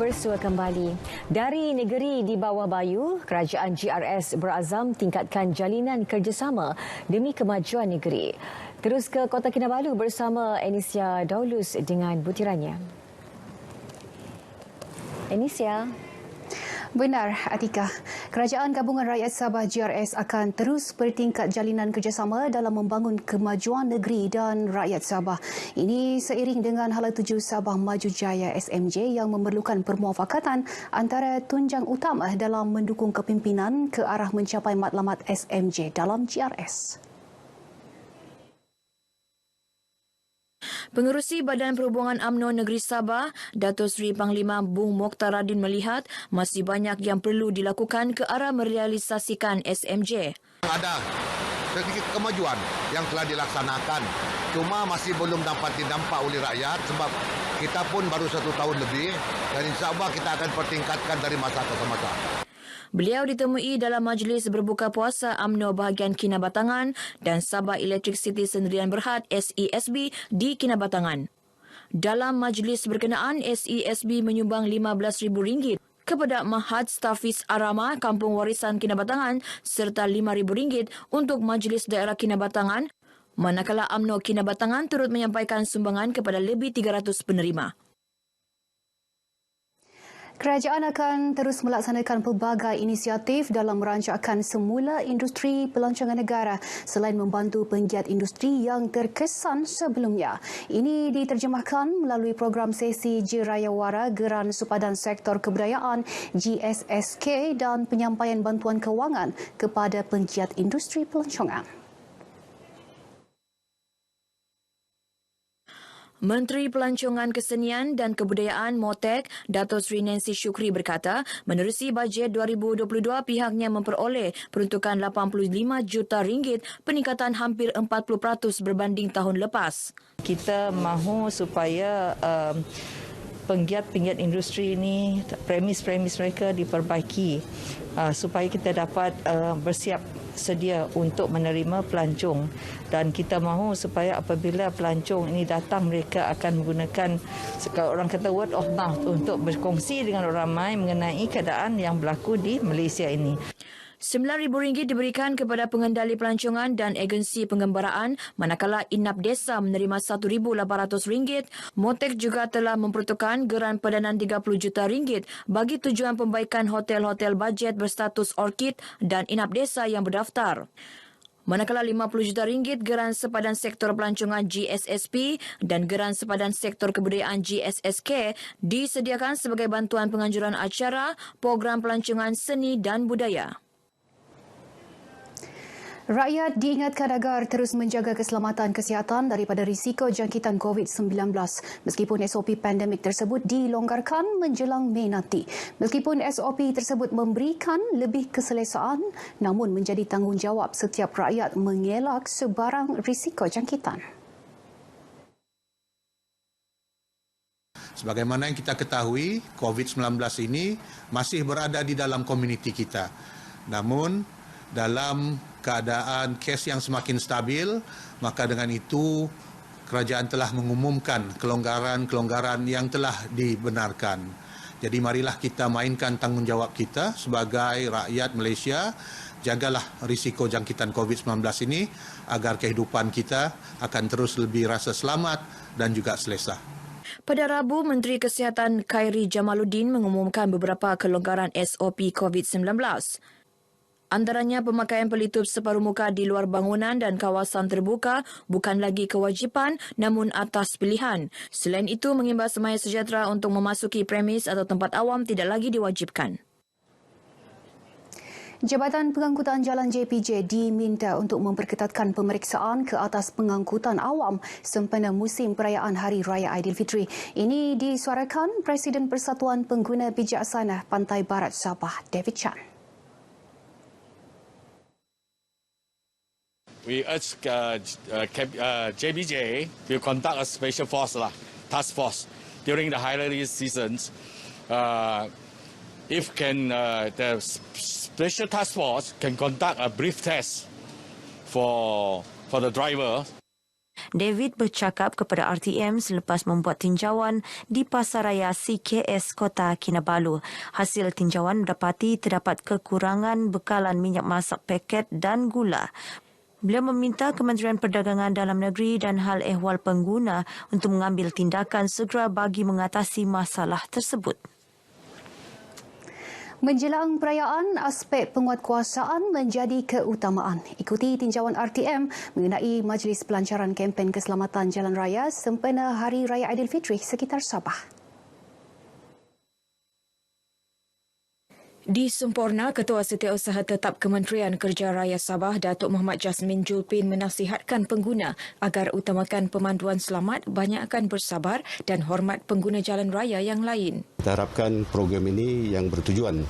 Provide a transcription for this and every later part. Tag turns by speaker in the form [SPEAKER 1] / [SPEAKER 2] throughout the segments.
[SPEAKER 1] bersua kembali. Dari negeri di bawah bayu, kerajaan GRS berazam tingkatkan jalinan kerjasama demi kemajuan negeri. Terus ke Kota Kinabalu bersama Enisia Daulus dengan butirannya. Enisia.
[SPEAKER 2] Benar, Atika. Kerajaan Gabungan Rakyat Sabah GRS akan terus bertingkat jalinan kerjasama dalam membangun kemajuan negeri dan rakyat Sabah. Ini seiring dengan Hala Tuju Sabah Maju Jaya SMJ yang memerlukan permuafakatan antara tunjang utama dalam mendukung kepimpinan ke arah mencapai matlamat SMJ dalam GRS.
[SPEAKER 3] Pengerusi Badan Perhubungan UMNO Negeri Sabah, Datuk Seri Panglima Bung Mokhtaruddin melihat masih banyak yang perlu dilakukan ke arah merealisasikan SMJ.
[SPEAKER 4] Ada sedikit kemajuan yang telah dilaksanakan, cuma masih belum dapat didampak oleh rakyat sebab kita pun baru 1 tahun lebih dan insyaAllah kita akan pertingkatkan dari masa ke masa.
[SPEAKER 3] Beliau ditemui dalam majlis berbuka puasa UMNO bahagian Kinabatangan dan Sabah Electric City Sendirian Berhad SESB di Kinabatangan. Dalam majlis berkenaan, SESB menyumbang RM15,000 kepada Mahat Stafiz Arama Kampung Warisan Kinabatangan serta RM5,000 untuk Majlis Daerah Kinabatangan, manakala UMNO Kinabatangan turut menyampaikan sumbangan kepada lebih 300 penerima.
[SPEAKER 2] Kerajaan akan terus melaksanakan pelbagai inisiatif dalam merancangkan semula industri pelancongan negara selain membantu penggiat industri yang terkesan sebelumnya. Ini diterjemahkan melalui program sesi Jirayawara Geran Supadan Sektor Kebudayaan GSSK dan penyampaian bantuan kewangan kepada penggiat industri pelancongan.
[SPEAKER 3] Menteri Pelancongan Kesenian dan Kebudayaan MOTEK, Datuk Seri Nancy Shukri berkata, menerusi bajet 2022 pihaknya memperoleh peruntukan RM85 juta, peningkatan hampir 40% berbanding tahun lepas.
[SPEAKER 5] Kita mahu supaya penggiat-penggiat industri ini, premis-premis mereka diperbaiki supaya kita dapat bersiap sedia untuk menerima pelancong, dan kita mahu supaya apabila pelancong ini datang mereka akan menggunakan, orang kata word of mouth, untuk berkongsi dengan orang ramai mengenai keadaan yang berlaku di Malaysia ini.
[SPEAKER 3] RM9,000 diberikan kepada pengendali pelancongan dan agensi penggembaraan, manakala Inap Desa menerima RM1,800. MOTEK juga telah memperuntukkan geran padanan RM30 juta bagi tujuan pembaikan hotel-hotel bajet berstatus Orkid dan Inap Desa yang berdaftar. Manakala RM50 juta geran sepadan sektor pelancongan GSSP dan geran sepadan sektor kebudayaan GSSK disediakan sebagai bantuan penganjuran acara, program pelancongan seni dan budaya.
[SPEAKER 2] Rakyat diingatkan agar terus menjaga keselamatan kesihatan daripada risiko jangkitan COVID-19 meskipun SOP pandemik tersebut dilonggarkan menjelang Mei nanti. Meskipun SOP tersebut memberikan lebih keselesaan, namun menjadi tanggungjawab setiap rakyat mengelak sebarang risiko jangkitan.
[SPEAKER 4] Sebagaimana yang kita ketahui, COVID-19 ini masih berada di dalam komuniti kita. Namun, dalam keadaan kes yang semakin stabil, maka dengan itu kerajaan telah mengumumkan kelonggaran-kelonggaran yang telah dibenarkan. Jadi marilah kita mainkan tanggungjawab kita sebagai rakyat Malaysia, jagalah risiko jangkitan COVID-19 ini agar kehidupan kita akan terus lebih rasa selamat dan juga selesa.
[SPEAKER 3] Pada Rabu, Menteri Kesihatan Khairi Jamaluddin mengumumkan beberapa kelonggaran SOP COVID-19. Antaranya pemakaian pelitup separuh muka di luar bangunan dan kawasan terbuka bukan lagi kewajipan namun atas pilihan. Selain itu, mengimbau semaya sejahtera untuk memasuki premis atau tempat awam tidak lagi diwajibkan.
[SPEAKER 2] Jabatan Pengangkutan Jalan JPJ diminta untuk memperketatkan pemeriksaan ke atas pengangkutan awam sempena musim perayaan Hari Raya Aidilfitri. Ini disuarakan Presiden Persatuan Pengguna Bijaksana Pantai Barat Sabah, David Chan.
[SPEAKER 6] We urge JBJ will conduct a special force, task force, during the holiday seasons. If the special task force can conduct a brief test for the driver.
[SPEAKER 3] David bercakap kepada RTM selepas membuat tinjauan di Pasaraya CKS Kota Kinabalu. Hasil tinjauan mendapati terdapat kekurangan bekalan minyak masak paket dan gula. Beliau meminta Kementerian Perdagangan Dalam Negeri dan Hal Ehwal Pengguna untuk mengambil tindakan segera bagi mengatasi masalah tersebut.
[SPEAKER 2] Menjelang perayaan, aspek penguatkuasaan menjadi keutamaan. Ikuti tinjauan RTM mengenai Majlis Pelancaran Kempen Keselamatan Jalan Raya sempena Hari Raya Aidilfitri sekitar Sabah.
[SPEAKER 3] Di Semporna, Ketua Setiausaha Tetap Kementerian Kerja Raya Sabah, Datuk Muhammad Jasmin Julpin menasihatkan pengguna agar utamakan pemanduan selamat, banyakkan bersabar dan hormat pengguna jalan raya yang lain.
[SPEAKER 7] Kita harapkan program ini yang bertujuan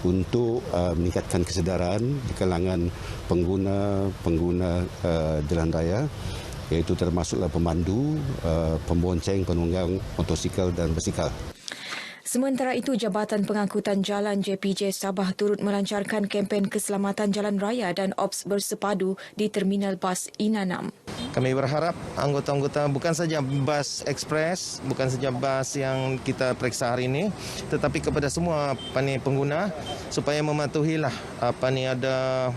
[SPEAKER 7] untuk meningkatkan kesedaran di kalangan pengguna jalan raya, iaitu termasuklah pemandu, pembonceng, penunggang motosikal dan basikal.
[SPEAKER 3] Sementara itu, Jabatan Pengangkutan Jalan JPJ Sabah turut melancarkan kempen keselamatan jalan raya dan ops bersepadu di Terminal Bas Inanam.
[SPEAKER 8] Kami berharap anggota-anggota bukan saja bas ekspres, bukan saja bas yang kita periksa hari ini, tetapi kepada semua pengguna supaya mematuhilah ada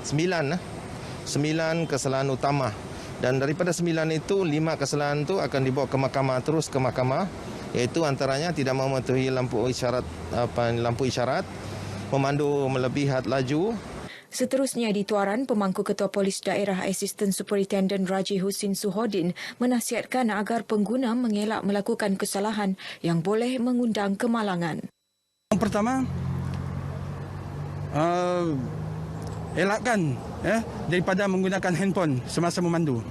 [SPEAKER 8] 9 kesalahan utama. Dan daripada 9 itu, 5 kesalahan itu akan dibawa ke mahkamah, terus ke mahkamah, iaitu antaranya tidak mematuhi lampu isyarat, memandu melebihi had laju.
[SPEAKER 3] Seterusnya di Tuaran, pemangku Ketua Polis Daerah Asisten Superintendent Raji Husin Suhodin menasihatkan agar pengguna mengelak melakukan kesalahan yang boleh mengundang kemalangan.
[SPEAKER 9] Yang pertama, elakkan daripada menggunakan handphone semasa memandu.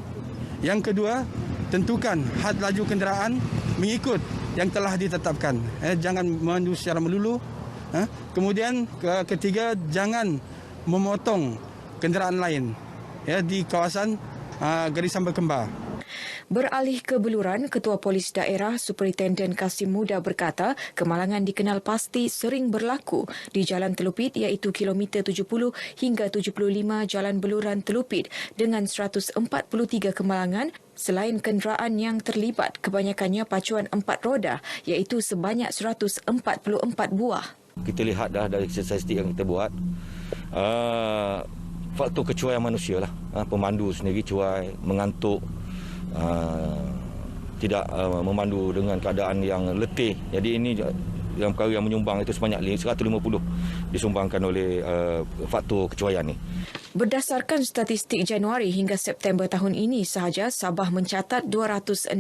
[SPEAKER 9] Yang kedua, tentukan had laju kenderaan mengikut yang telah ditetapkan. Jangan memandu secara melulu. Kemudian ketiga, jangan memotong kenderaan lain di kawasan garisan berkembar.
[SPEAKER 3] Beralih ke Beluran, Ketua Polis Daerah Superintendent Kasim Muda berkata kemalangan dikenal pasti sering berlaku di Jalan Telupit iaitu kilometer 70 hingga 75 Jalan Beluran Telupit dengan 143 kemalangan. Selain kenderaan yang terlibat, kebanyakannya pacuan 4 roda iaitu sebanyak 144 buah.
[SPEAKER 10] Kita lihat dah dari statistik yang kita buat, faktor kecuaian manusia lah. Pemandu sendiri cuai, mengantuk, tidak memandu dengan keadaan yang letih. Jadi ini yang perkara yang menyumbang itu sebanyak 150 disumbangkan oleh faktor kecuaian ni.
[SPEAKER 3] Berdasarkan statistik Januari hingga September tahun ini sahaja, Sabah mencatat 216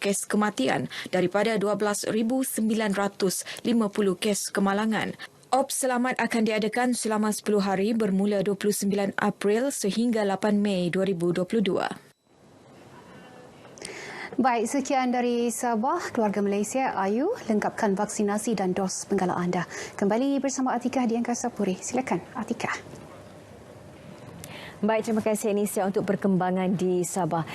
[SPEAKER 3] kes kematian daripada 12,950 kes kemalangan. Ops selamat akan diadakan selama 10 hari bermula 29 April sehingga 8 Mei 2022.
[SPEAKER 2] Baik, sekian dari Sabah, keluarga Malaysia, Ayu, lengkapkan vaksinasi dan dos penggala anda. Kembali bersama Atikah di Angkasa Puri. Silakan, Atikah.
[SPEAKER 1] Baik, terima kasih Anisia untuk perkembangan di Sabah.